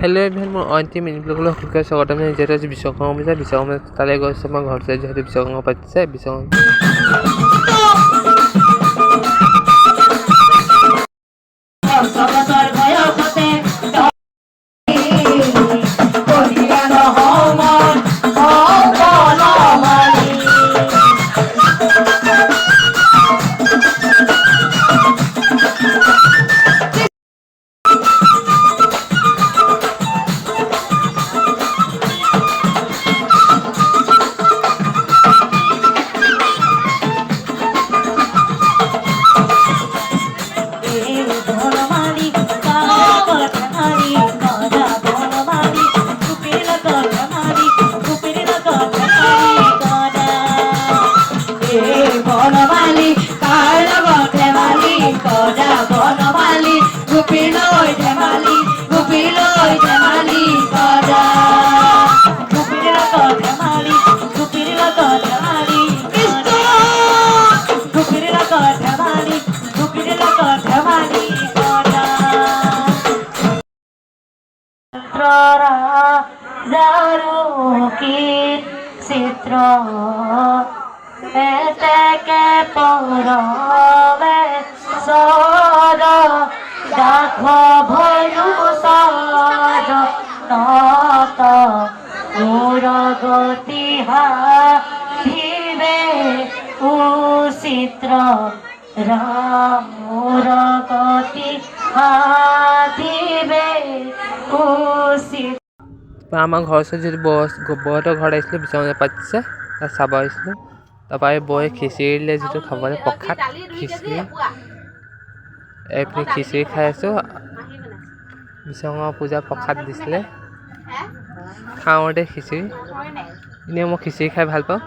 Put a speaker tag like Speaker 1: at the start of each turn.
Speaker 1: Hello' everyone, মোৰ অন্তিম মিনিটলৈ সকলোকে স্বাগতম। যিহেতু আজি বিশ্বকৰ্মা পূজা, বিশ্বকৰ্মা তালৈ গৈছে মই ঘৰতে, যিহেতু বিশ্বকৰ্মা পাতিছে।
Speaker 2: চিত্ৰ এতেকে পৰৱে সদ দাখ ভয়ু সদ নত উৰগতি হাধিবে উচিত্ৰ ৰামুৰগতি হাধিবে উচিত্ৰ।
Speaker 1: আমাৰ ঘৰৰ ওচৰত যিহেতু বৌহঁতৰ ঘৰত আহিছিলোঁ, বিশ্বকৰ্মা পাতিছে, তাত চাব আহিছিলোঁ। তাৰপৰা এই বৌয়ে খিচিৰি দিলে, যিটো খাবলৈ প্ৰসাদ খিচিৰি। এইপিনে খিচিৰি খাই আছোঁ। বিশ্বকৰ্মা পূজা প্ৰসাদ দিছিলে, খাওঁ দে খিচিৰি। এনেই মই খিচিৰি খাই ভাল পাওঁ।